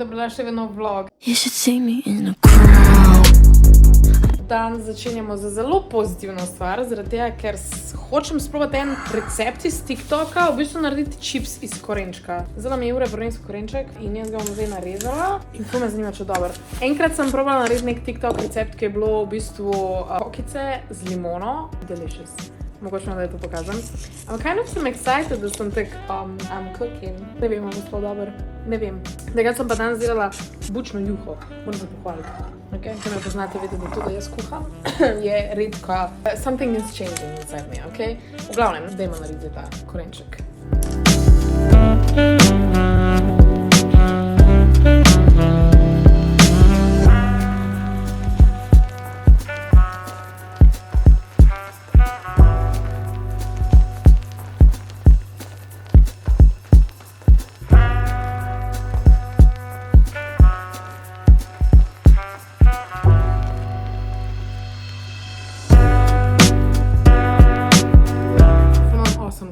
Dobrodošli v nov vlog. You should see me in a crowd. Dan začenjamo z zelo pozitivno stvar, zaradi tega, ker hočem sprobati en recept iz TikToka, v bistvu narediti čips iz korenčka. Zelo mi je ura prinesel korenček in jaz ga bom zdaj narezala in to me zanima, če dober. Enkrat sem probala narediti nek TikTok recept, ki je bilo v bistvu pokice z limono. Delicious. Mogoče vam da to pokažem. I'm kind of some excited, da sem tak, I'm cooking. Ne vem, ali bo to dober. Ne vem. Tega sem pa danes delala bučno juho. Moram se pohvaliti. Okay? Če me poznate, vedete, da to, da jaz kuham, je redko. Something is changing inside me, ok? V glavnem, dajmo narediti ta korenček.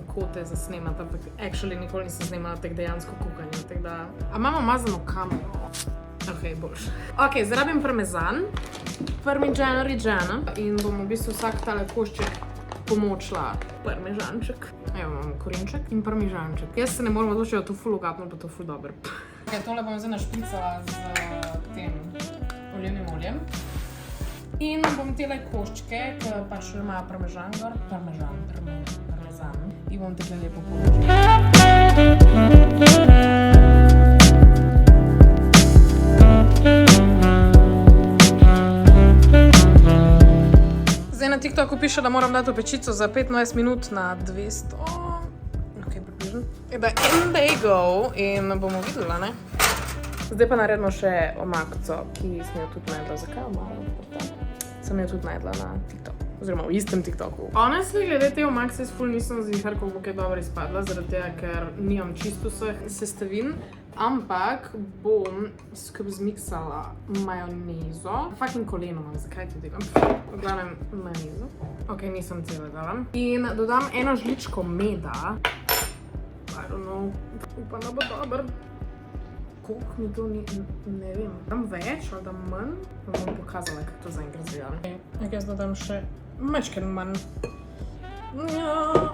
Kote za snemati, ampak actually nikoli nisem snemala tek dejansko kuhanje, tako da... A imamo mazano kamero? Ok, boljš. Ok, zdaj rabim parmezan, parmigiano reggiano in bom v bistvu vsak tale košček pomočila parmežanček. Evo, imamo korenček in parmežanček. Jaz se ne moram odločiti, da to ful ugatno, pa to ful dober. Ok, tole bom zdaj našpricala z tem olivnim oljem. In bom tele koščke, ki pač imajo parmežan gor, parmezan. In bom tekle lepo pomočila. Zdaj na TikToku piše, da moram dati v pečico za 15 minut na 200. Ok, približno. In they go. In bomo videla, ne? Zdaj pa naredimo še omakco, ki sem jo tudi najdla. Zakaj omakco? Sem jo tudi najdla na TikToku. Oziroma v istem TikToku. Honestly, glede te omakse ful nisem zihar, koliko je dobro izpadla, zaradi tega, ker nimam čisto vseh sestavin, ampak bom skupaj zmiksala majonezo. Fucking koleno imam, zakaj to delam? V glavnem majonezo. Ok, nisem cele dala. In dodam eno žličko meda. I don't know, upam, da bo dober. Koliko mi to ni, ne vem. Dam več ali dam manj? Bom pokazala, kako to zaenkrat izgleda. Jaz dodam še majčkeno manj.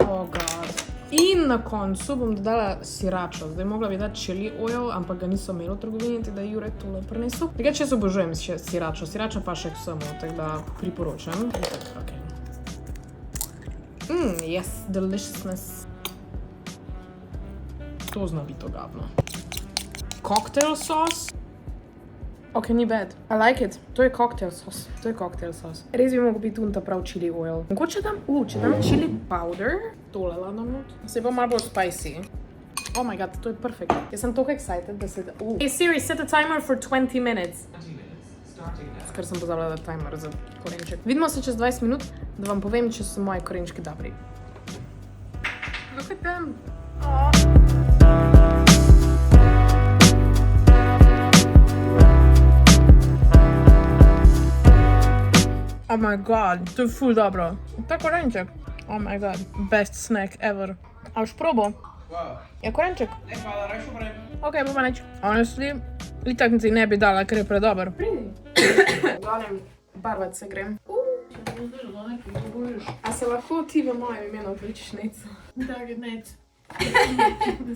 Oh god. In na koncu bom dodala siračo. Zdaj mogla bi dati chili oil, ampak ga niso imeli v trgovini, tako da je Jurek tole prinesel. Tako jaz obožujem siračo. Sirača pa še k vsemu, tako da priporočam. Ok. Yes, deliciousness. To zna biti ogavno. Cocktail sauce. Ok, ni bad. I like it. To je cocktail sauce. To je cocktail sauce. Res bi mogel biti ta prav chili oil. Mogoče dam, če dam chili powder, tole dam not. Se bo malo bolj spicy. Oh my god, to je perfect. Jaz sem toliko excited, da se da... Hey Siri, set a timer for 20 minutes. 20 minutes. Starting now. Ker sem pozabila da timer za korenček. Vidimo se čez 20 minut, da vam povem, če so moji korenčki dobri. Look at them. Oh my god, to je ful dobro. Ta korenček. Oh my god, best snack ever. A už probo? Wow. Je korenček? Ne, hvala, rajšo prej. Ok, pa neč. Honestly, itak ti ne bi dala, ker je predober. Pridi. Glavnem, barvat se grem. A se lahko ti v mojem imenu kličeš Nejco? Dragi Nejc.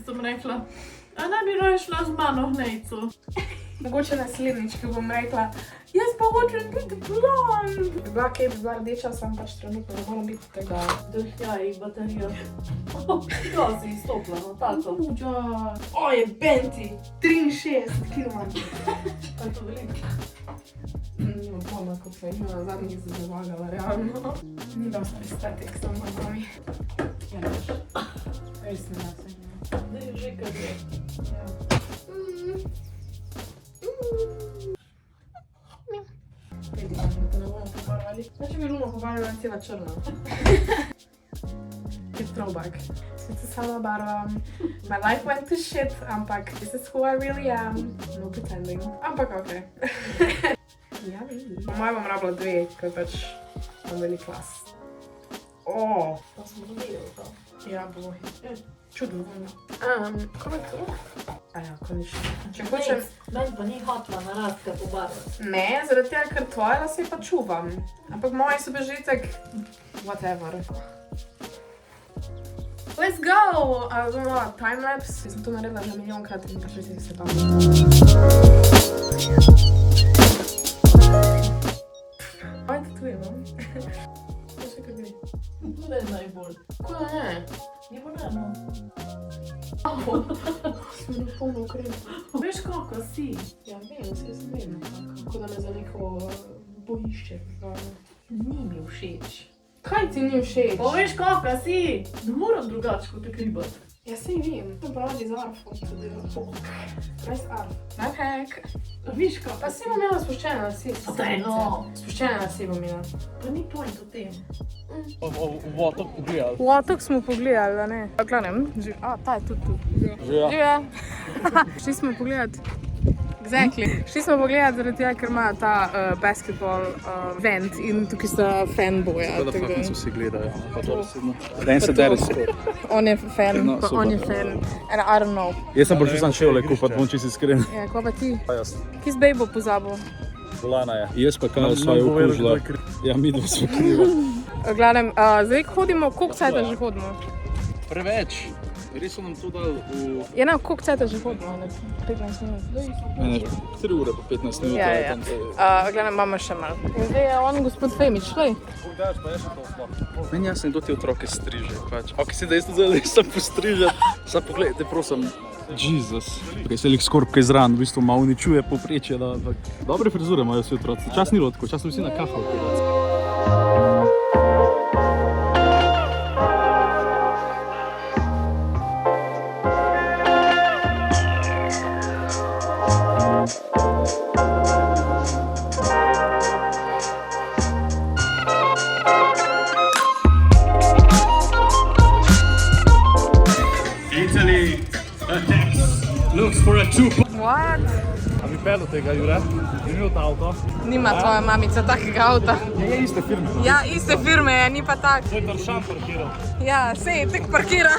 Sem rekla, a ne bi raje šla z mano v Nejcu? Mogoče naslednjič, ko bom rekla, jaz pa hočem biti blond. Bila kaj, bi bila rdeča, sem pač trenutno, ne moram biti tega. Drhljaj baterijo. To si izstopla, no, taco. O, je Benti, 63 kg imam. Pa je to veliko. Nimam pojma, kot se je na zadnjih zavagala, realno. Ni dosti estetik, sem na mami. Ja, veš. Res ne da se. Ne, že kar je. Vedi, da ne bomo pobarvali. Znači bi Luno pobarvala cijela črna. Je throwback. Sice sama barvam. My life went to shit, ampak this is who I really am. No pretending. Ampak okej. Ja, vidi. Po mojem bom rabila dve, ker pač imam velik klas. Pa smo dobili to. Ja, boj. Čudno. Kako je to? ja, končno. Če hočem... Meni pa ni hotla narastka pobarvati. Ne, zaradi tega, ker tvoje lase pa čuvam. Ampak moji so bežitek... Whatever. Let's go! Bomo timelapse. Jaz sem to naredila že milijonkrat in pač vidi se pa. Aj, tatujemo. To še kaj gre. To je najbolj. Ko ne? Ni boleno. Smo na polno ukrep. Veš, kako si? Ja, vem, se jaz vem. Kako da me za neko bojišče pripravljam. Ni mi všeč. Kaj ti ni všeč? Veš, kako si? Ne moram drugače kot te kribati. Ja, sej vem. Sem pravi z arfom. Nice arf. Najhek. Viš, kako Pa si bom imela spuščene lase. Daj, no. Spuščene lase bom imela. Pa ni point o tem. V otok pogledali. V otok smo pogledali, da ne? Glavnem, ta je tudi tu. Živijo. Šli smo pogledati. Exactly. Šli smo pogledati zaradi tega, ker ima ta basketball event in tukaj sta fanboja. Da fakt so vsi gledajo. Pa to besedno. En se dere skor. On je fan, No, pa super. on je fan. And I don't know. Jaz sem prišel sam šele kupat, bom čisto iskren. Ja, ko pa ti? Jaz. Kis bejbo pozabil? Volana je. Jaz pa kaj svoje okužila. Ja, mi dva smo kriva. Glavnem, zdaj hodimo, koliko cajta že hodimo? Preveč. Res so nam to dali v... Ja, ne, koliko cajta že hodimo? 15 minut. Ne, 3 ure pa 15 minut. Ja, ja. Glavnem, imamo še malo. In zdaj je on gospod Femič, šlej. Meni jasno, kdo te otroke striže, pač. Ok, si da jaz to zdaj sem postrižen. Sad pogledajte, prosim. Jesus. Okay, se lik skorb kaj zran, v bistvu malo uničuje poprečje, da... Dobre frizure imajo vsi otroci. Čas ni bilo tako, čas smo vsi na kahal. Italy attacks. Looks for a 2. What? A mi pelil tega, Jure? Je imel ta avto? Nima tvoja mamica takega avta. Je iste firme. Ja, iste firme je, ni pa tak. To je Taršan parkiral. Ja, sej, tek parkira.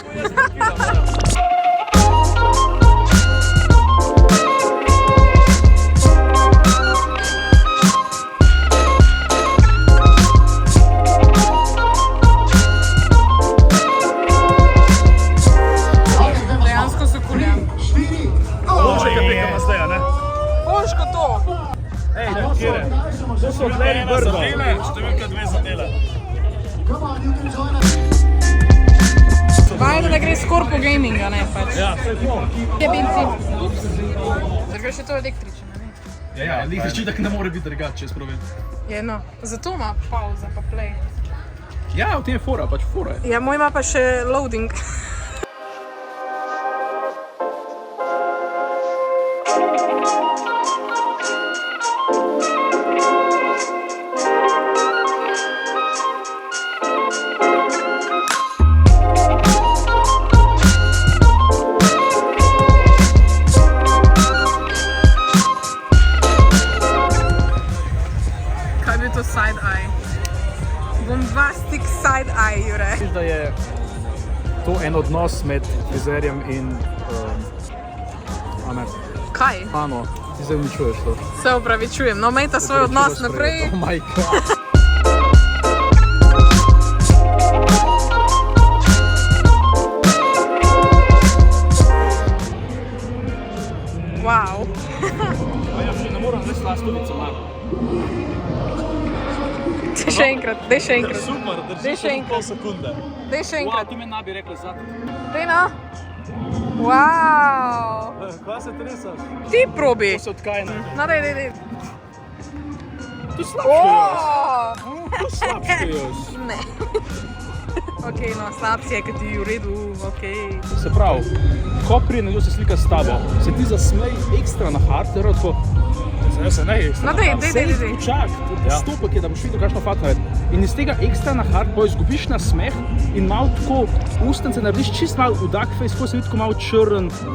Dejansko so kulja. Boljše, kaj peka Mazdeja, ne? Božko to. Ej, to kjere? To so od Larry Birda. Številka 2 za dele. Valjda, da gre skoraj po gaminga, ne pač. Ja, to je to. Je binci. Zdaj še to električno, ne? Ja, električni tak ne more biti drugače, če sprovem. Je no. Zato ima pauza pa play. Ja, v tem je fora, pač fora je. Ja, moj ima pa še loading. Kaj bi to side eye? Bombastic side eye, Jure. Misliš, da je to en odnos med frizerjem in Kaj? Ano, ti zdaj uničuješ to. Se opravičujem, no imejte svoj odnos naprej. Oh my god. Wow. A ja še ne moram zdaj slastovico malo. Dej še enkrat, dej še enkrat. Super, Daj držiš še še enkrat. pol sekunde. Dej še Wow, enkrat. ti me nabi rekla zadnji. Dej no. Wow. Kva se tresaš? Ti probi. To se odkajne. No, dej. Tu slabškajoš. Oh! Tu slabškajoš. Ne. Ok, no, slab si je, kad ti v redu, ok. Se pravi, ko prije nekdo se slika s tabo, se ti zasmej ekstra na hard, ter tako, se ne ekstra No, na dej, hard. dej. Sej čak, postopek je, da boš videl, kakšno fata je. In iz tega ekstra na hard boy izgubiš na smeh in malo tako ustence narediš čist malo v duck face, ko se vidi tako malo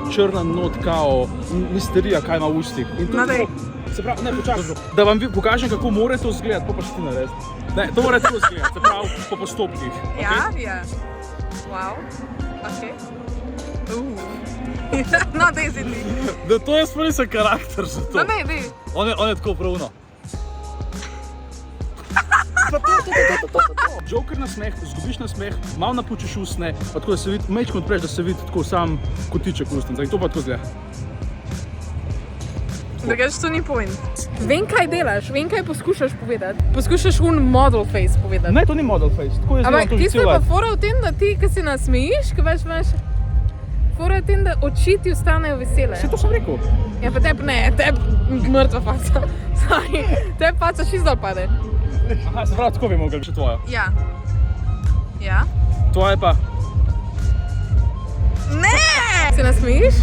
črna not, kao misterija, kaj ima v ustih. In to No, je dej. tako, se pravi, ne, počakaj, da vam pokažem, kako more to izgledati, pa še ti narediti. Ne, to mora tako izgledati, se pravi, po postopkih. Ja, ja. Wow. Ok. No, dej si ti. Da to je spori se karakter za to. No, ne, dej. On je tako pravno. Joker na smeh, zgubiš na smeh, malo napučiš usne, pa tako da se vidi, mečko odpreš, da se vidi tako sam kotiček ustnica in to pa tako zgleda. Drugače to ni point. Vem, kaj delaš, vem, kaj poskušaš povedati. Poskušaš model face povedati. Ne, to ni model face, tako jaz Ampak delam to že tisto je cel pa life. fora v tem, da ti, ko se nasmejiš, ko imaš fora v tem, da oči ti ostanejo vesele. Vse to sem rekel. Ja, pa tebi ne, tebi mrtva faca. Sorry, tebi faca čisto dol pade. Aha, se pravi, tako bi mogli še tvojo. Ja. Ja? Tvoje pa. Ne! Se nasmejiš?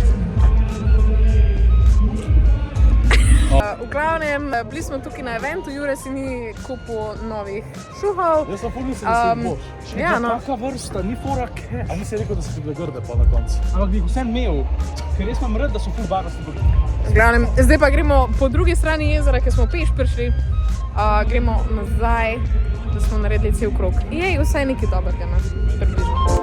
V glavnem, bili smo tukaj na eventu, Jure si ni kupil novih šuhov. Jaz sem ful mislil, da se jih boš. Še ja, no. taka vrsta, ni fora ke. A nisi rekel, da so ti bile grde pa na koncu. Ampak bi jih vsem imel, ker res imam rad, da so ful barasti bili. V glavnem, zdaj pa gremo po drugi strani jezera, ker smo peš prišli. Gremo nazaj, da smo naredili cel krog. Jej, vsaj nekaj dobrega, no, približno.